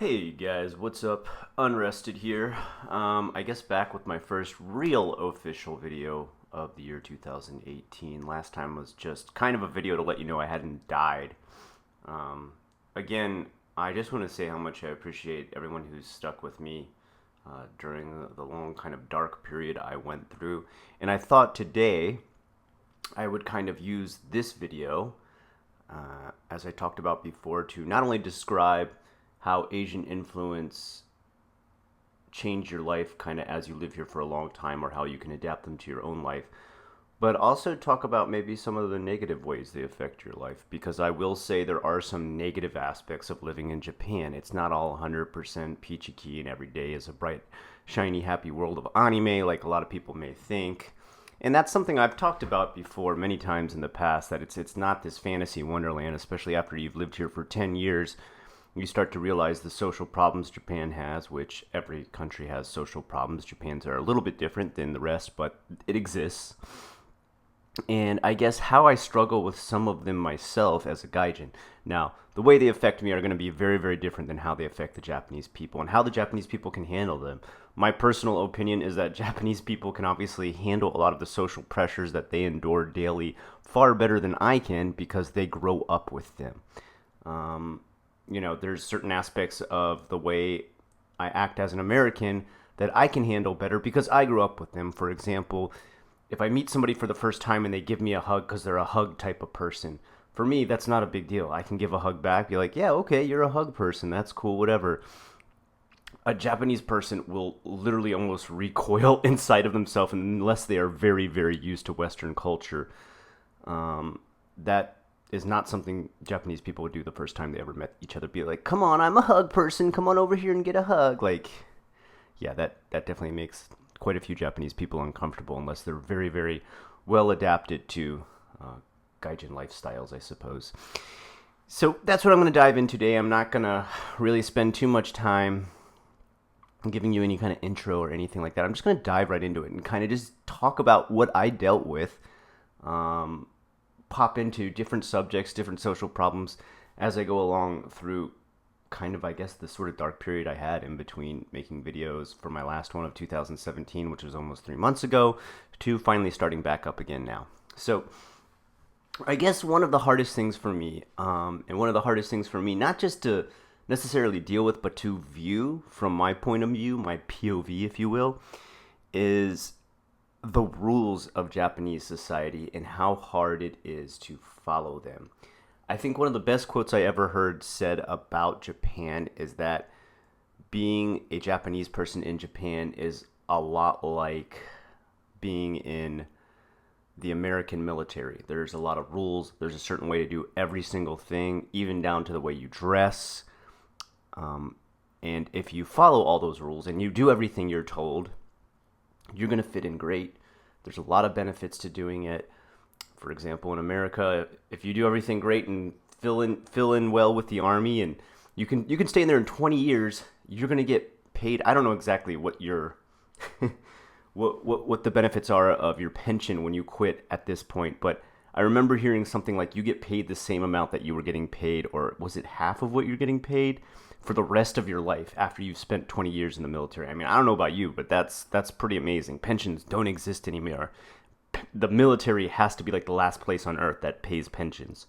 Hey guys, what's up? Unrested here. I guess back with my first real official video of the year 2018. Last time was just kind of a video to let you know I hadn't died. Again, I just want to say how much I appreciate everyone who's stuck with me during the long kind of dark period I went through. And I thought today I would kind of use this video, as I talked about before, to not only describe how Asian influence change your life kind of as you live here for a long time, or how you can adapt them to your own life, but also talk about maybe some of the negative ways they affect your life, because I will say there are some negative aspects of living in Japan. It's not all 100% peachy keen and every day is a bright, shiny, happy world of anime like a lot of people may think. And that's something I've talked about before many times in the past, that it's not this fantasy wonderland, especially after you've lived here for 10 years. You start to realize the social problems Japan has, which every country has social problems. Japan's are a little bit different than the rest, but it exists. And I guess how I struggle with some of them myself as a gaijin. Now, the way they affect me are going to be very, very different than how they affect the Japanese people and how the Japanese people can handle them. My personal opinion is that Japanese people can obviously handle a lot of the social pressures that they endure daily far better than I can, because they grow up with them. There's certain aspects of the way I act as an American that I can handle better because I grew up with them. For example, if I meet somebody for the first time and they give me a hug because they're a hug type of person, for me, that's not a big deal. I can give a hug back, be like, yeah, okay, you're a hug person. That's cool, whatever. A Japanese person will literally almost recoil inside of themselves unless they are very, very used to Western culture. That is not something Japanese people would do the first time they ever met each other. Be like, come on, I'm a hug person. Come on over here and get a hug. Like, yeah, that definitely makes quite a few Japanese people uncomfortable unless they're very, very well adapted to gaijin lifestyles, I suppose. So that's what I'm going to dive in today. I'm not going to really spend too much time giving you any kind of intro or anything like that. I'm just going to dive right into it and kind of just talk about what I dealt with, pop into different subjects, different social problems as I go along through kind of, I guess, the sort of dark period I had in between making videos for my last one of 2017, which was almost 3 months ago, to finally starting back up again now. So I guess one of the hardest things for me, not just to necessarily deal with, but to view from my point of view, my POV, if you will, is the rules of Japanese society and how hard it is to follow them. I think one of the best quotes I ever heard said about Japan is that being a Japanese person in Japan is a lot like being in the American military. There's a lot of rules. There's a certain way to do every single thing, even down to the way you dress. And if you follow all those rules and you do everything you're told, you're going to fit in great. There's a lot of benefits to doing it. For example, in America, if you do everything great and fill in well with the army, and you can stay in there in 20 years, you're going to get paid. I don't know exactly what your what the benefits are of your pension when you quit at this point, but I remember hearing something like you get paid the same amount that you were getting paid, or was it half of what you're getting paid for the rest of your life after you've spent 20 years in the military. I mean, I don't know about you, but that's pretty amazing. Pensions don't exist anymore. The military has to be like the last place on earth that pays pensions.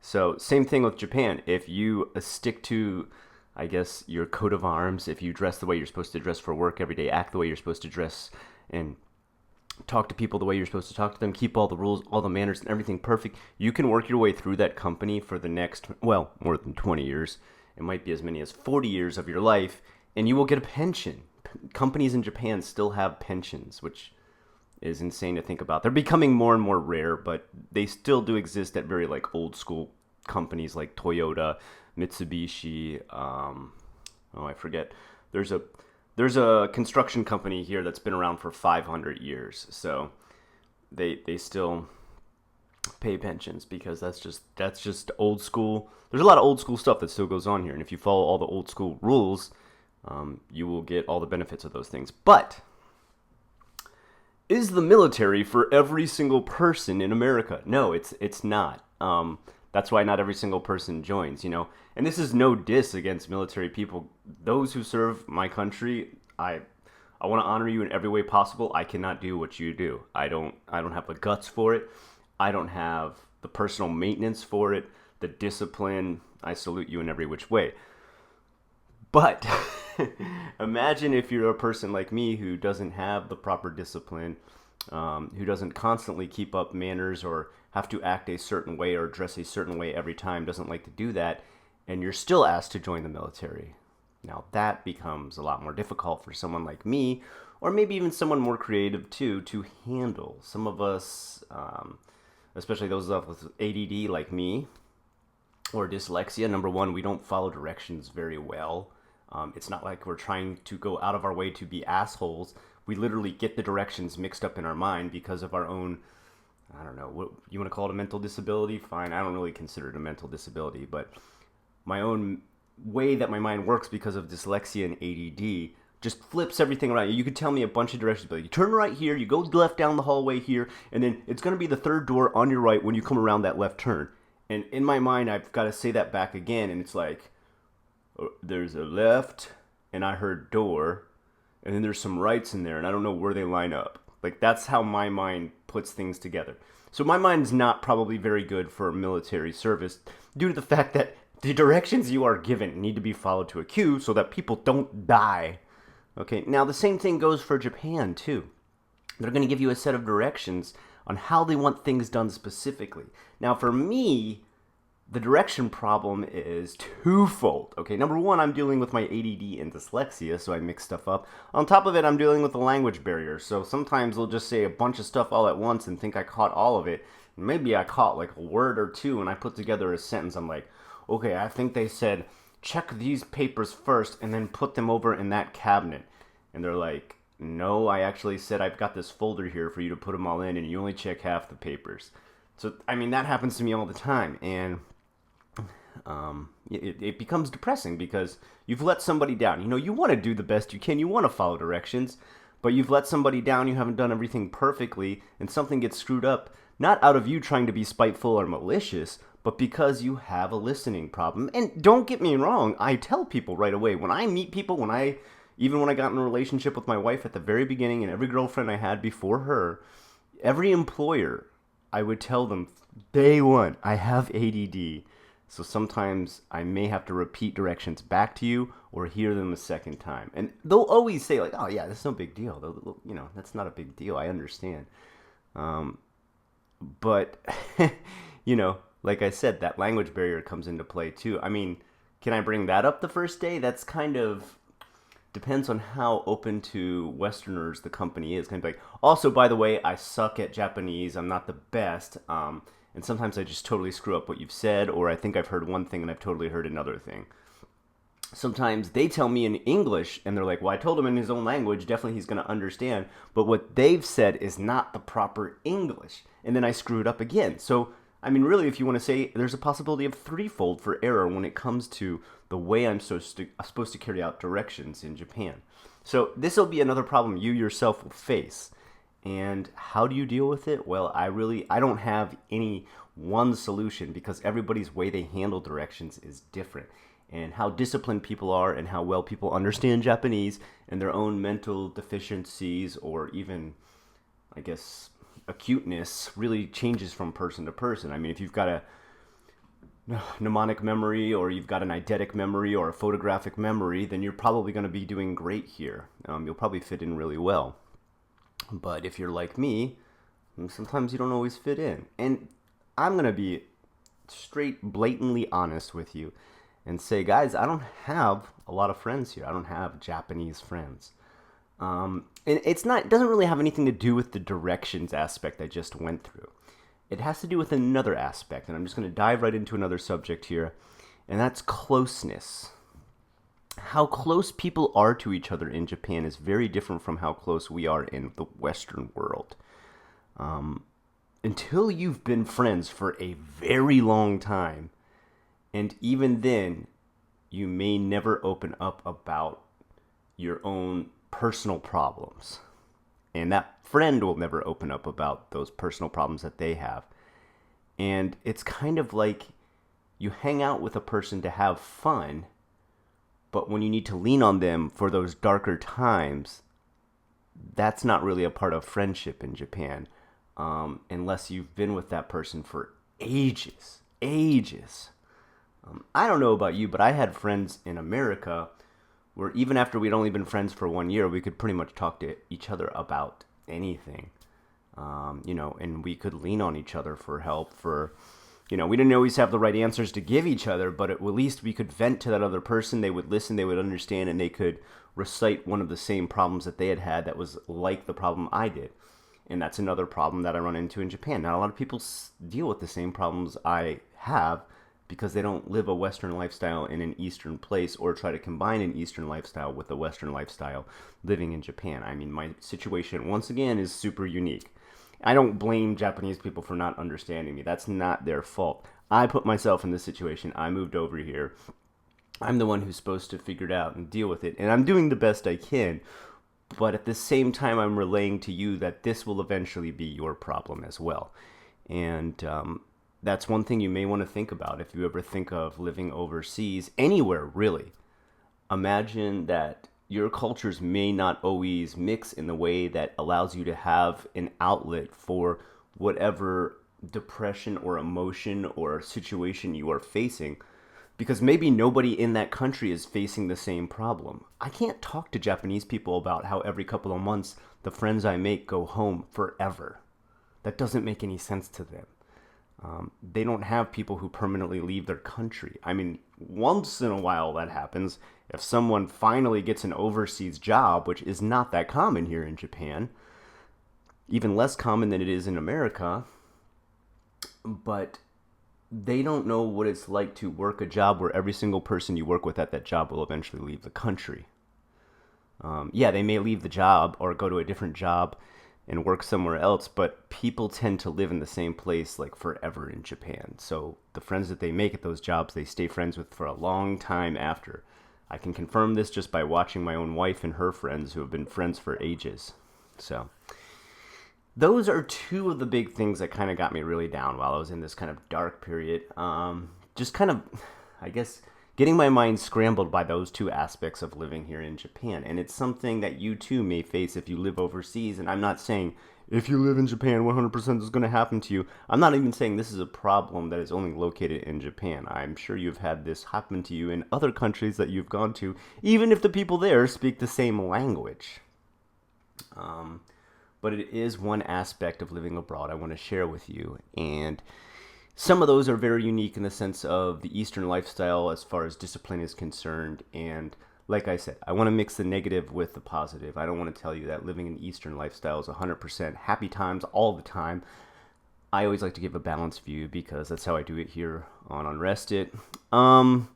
So same thing with Japan. If you stick to, I guess, your coat of arms, if you dress the way you're supposed to dress for work every day, act the way you're supposed to dress, and talk to people the way you're supposed to talk to them, keep all the rules, all the manners, and everything perfect, you can work your way through that company for the next, well, more than 20 years. It might be as many as 40 years of your life, and you will get a pension. Companies in Japan still have pensions, which is insane to think about. They're becoming more and more rare, but they still do exist at very like old school companies like Toyota, Mitsubishi. I forget. There's a construction company here that's been around for 500 years, so they still pay pensions because that's just old school. There's a lot of old school stuff that still goes on here, and if you follow all the old school rules, you will get all the benefits of those things. But is the military for every single person in America? No, it's not. That's why not every single person joins, you know. And this is no diss against military people. Those who serve my country, I want to honor you in every way possible. I cannot do what you do. I don't have the guts for it. I don't have the personal maintenance for it, the discipline. I salute you in every which way. But imagine if you're a person like me who doesn't have the proper discipline, who doesn't constantly keep up manners or have to act a certain way or dress a certain way every time, doesn't like to do that, and you're still asked to join the military. Now that becomes a lot more difficult for someone like me, or maybe even someone more creative too, to handle. Some of us, especially those with ADD like me, or dyslexia, number one, we don't follow directions very well. It's not like we're trying to go out of our way to be assholes. We literally get the directions mixed up in our mind because of our own, I don't know, what you want to call it, a mental disability? Fine, I don't really consider it a mental disability, but my own way that my mind works because of dyslexia and ADD just flips everything around. You could tell me a bunch of directions, but you turn right here, you go left down the hallway here, and then it's going to be the third door on your right when you come around that left turn. And in my mind, I've got to say that back again, and it's like, there's a left, and I heard door, and then there's some rights in there, and I don't know where they line up. Like, that's how my mind puts things together. So my mind's not probably very good for military service due to the fact that the directions you are given need to be followed to a cue so that people don't die. Okay, now the same thing goes for Japan, too. They're going to give you a set of directions on how they want things done specifically. Now, for me, the direction problem is twofold. Okay, number one, I'm dealing with my ADD and dyslexia, so I mix stuff up. On top of it, I'm dealing with the language barrier, so sometimes they'll just say a bunch of stuff all at once and think I caught all of it. Maybe I caught like a word or two, and I put together a sentence. I'm like, okay, I think they said, check these papers first and then put them over in that cabinet. And they're like, no, I actually said I've got this folder here for you to put them all in, and you only check half the papers. So, I mean, that happens to me all the time, and it becomes depressing because you've let somebody down. You know, you want to do the best you can, you want to follow directions, but you've let somebody down, you haven't done everything perfectly, and something gets screwed up, not out of you trying to be spiteful or malicious, but because you have a listening problem. And don't get me wrong, I tell people right away, when I meet people, even when I got in a relationship with my wife at the very beginning, and every girlfriend I had before her, every employer, I would tell them, day one, I have ADD. So sometimes I may have to repeat directions back to you or hear them a second time. And they'll always say like, oh yeah, that's no big deal. You know, that's not a big deal. I understand. But, you know, like I said, that language barrier comes into play too. I mean, can I bring that up the first day? That's kind of depends on how open to Westerners the company is. Kind of like, also, by the way, I suck at Japanese. I'm not the best. And sometimes I just totally screw up what you've said, or I think I've heard one thing and I've totally heard another thing. Sometimes they tell me in English, and they're like, well, I told him in his own language, definitely he's going to understand, but what they've said is not the proper English. And then I screw it up again. So, I mean, really, if you want to say, there's a possibility of threefold for error when it comes to the way I'm supposed to carry out directions in Japan. So this will be another problem you yourself will face. And how do you deal with it? Well, I don't have any one solution because everybody's way they handle directions is different. And how disciplined people are and how well people understand Japanese and their own mental deficiencies or even, I guess, acuteness really changes from person to person. I mean, if you've got a mnemonic memory or you've got an eidetic memory or a photographic memory, then you're probably going to be doing great here. You'll probably fit in really well. But if you're like me, sometimes you don't always fit in. And I'm going to be straight, blatantly honest with you and say, guys, I don't have a lot of friends here. I don't have Japanese friends. And it doesn't really have anything to do with the directions aspect I just went through. It has to do with another aspect, and I'm just going to dive right into another subject here, and that's closeness. How close people are to each other in Japan is very different from how close we are in the Western world. Until you've been friends for a very long time, and even then, you may never open up about your own personal problems. And that friend will never open up about those personal problems that they have. And it's kind of like you hang out with a person to have fun, but when you need to lean on them for those darker times, that's not really a part of friendship in Japan, unless you've been with that person for ages, ages. I don't know about you, but I had friends in America where even after we'd only been friends for 1 year, we could pretty much talk to each other about anything, and we could lean on each other for help. We didn't always have the right answers to give each other, but at least we could vent to that other person. They would listen, they would understand, and they could recite one of the same problems that they had that was like the problem I did. And that's another problem that I run into in Japan. Not a lot of people deal with the same problems I have because they don't live a Western lifestyle in an Eastern place or try to combine an Eastern lifestyle with a Western lifestyle living in Japan. I mean, my situation, once again, is super unique. I don't blame Japanese people for not understanding me. That's not their fault. I put myself in this situation. I moved over here. I'm the one who's supposed to figure it out and deal with it, and I'm doing the best I can. But at the same time, I'm relaying to you that this will eventually be your problem as well. And that's one thing you may want to think about if you ever think of living overseas, anywhere really. Imagine that your cultures may not always mix in the way that allows you to have an outlet for whatever depression or emotion or situation you are facing, because maybe nobody in that country is facing the same problem. I can't talk to Japanese people about how every couple of months the friends I make go home forever. That doesn't make any sense to them. They don't have people who permanently leave their country. I mean, once in a while that happens. If someone finally gets an overseas job, which is not that common here in Japan, even less common than it is in America, but they don't know what it's like to work a job where every single person you work with at that job will eventually leave the country. They may leave the job or go to a different job and work somewhere else, but people tend to live in the same place like forever in Japan. So the friends that they make at those jobs, they stay friends with for a long time after. I can confirm this just by watching my own wife and her friends who have been friends for ages. So those are two of the big things that kind of got me really down while I was in this kind of dark period. Just kind of, I guess, getting my mind scrambled by those two aspects of living here in Japan. And it's something that you too may face if you live overseas. And I'm not saying if you live in Japan, 100% is going to happen to you. I'm not even saying this is a problem that is only located in Japan. I'm sure you've had this happen to you in other countries that you've gone to, even if the people there speak the same language. But it is one aspect of living abroad I want to share with you. And some of those are very unique in the sense of the Eastern lifestyle as far as discipline is concerned. And like I said, I want to mix the negative with the positive. I don't want to tell you that living an Eastern lifestyle is 100% happy times all the time. I always like to give a balanced view because that's how I do it here on Unrested. I'm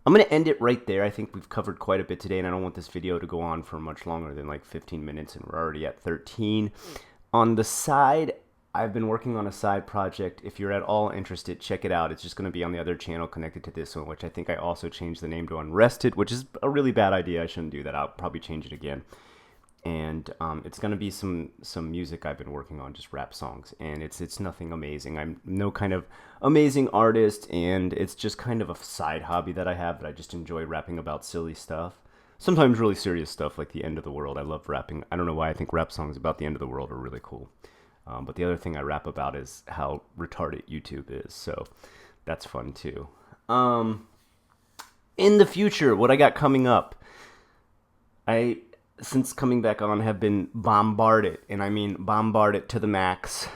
going to end it right there. I think we've covered quite a bit today, and I don't want this video to go on for much longer than like 15 minutes, and we're already at 13. On the side, I've been working on a side project. If you're at all interested, check it out. It's just going to be on the other channel connected to this one, which I think I also changed the name to Unrested, which is a really bad idea. I shouldn't do that. I'll probably change it again. And it's going to be some music I've been working on, just rap songs. And it's nothing amazing. I'm no kind of amazing artist, and it's just kind of a side hobby that I have that I just enjoy rapping about silly stuff. Sometimes really serious stuff like the end of the world. I love rapping. I don't know why I think rap songs about the end of the world are really cool. But the other thing I rap about is how retarded YouTube is. So that's fun too. In the future, what I got coming up, since coming back on, have been bombarded, and I mean bombarded to the max,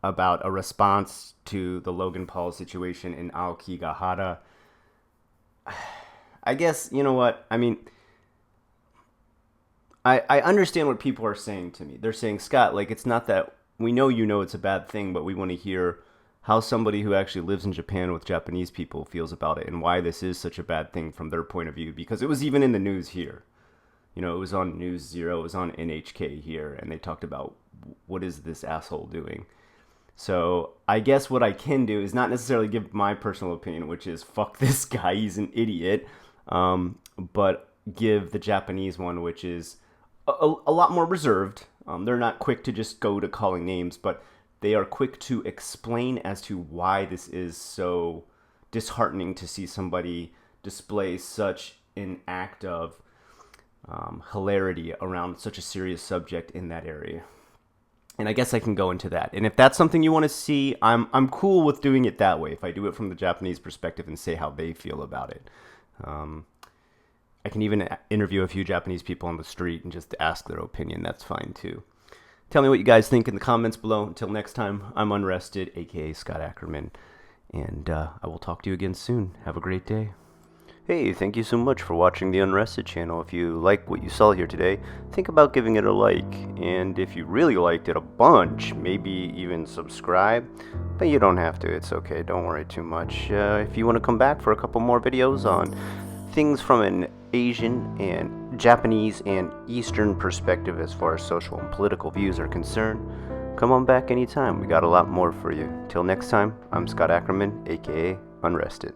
about a response to the Logan Paul situation in Aokigahara. I guess, you know what? I mean, I understand what people are saying to me. They're saying, Scott, like, it's not that we know you know it's a bad thing, but we want to hear how somebody who actually lives in Japan with Japanese people feels about it and why this is such a bad thing from their point of view, because it was even in the news here. You know, it was on News Zero, it was on NHK here, and they talked about what is this asshole doing. So I guess what I can do is not necessarily give my personal opinion, which is fuck this guy, he's an idiot, but give the Japanese one, which is a lot more reserved. They're not quick to just go to calling names, but they are quick to explain as to why this is so disheartening to see somebody display such an act of hilarity around such a serious subject in that area. And I guess I can go into that. And if that's something you want to see, I'm cool with doing it that way. If I do it from the Japanese perspective and say how they feel about it. I can even interview a few Japanese people on the street and just ask their opinion. That's fine too. Tell me what you guys think in the comments below. Until next time, I'm Unrested, aka Scott Ackerman. And I will talk to you again soon. Have a great day. Hey, thank you so much for watching the Unrested channel. If you like what you saw here today, think about giving it a like. And if you really liked it a bunch, maybe even subscribe. But you don't have to, it's okay, don't worry too much. If you want to come back for a couple more videos on things from an Asian and Japanese and Eastern perspective as far as social and political views are concerned, come on back anytime. We got a lot more for you. Till next time, I'm Scott Ackerman, aka Unrested.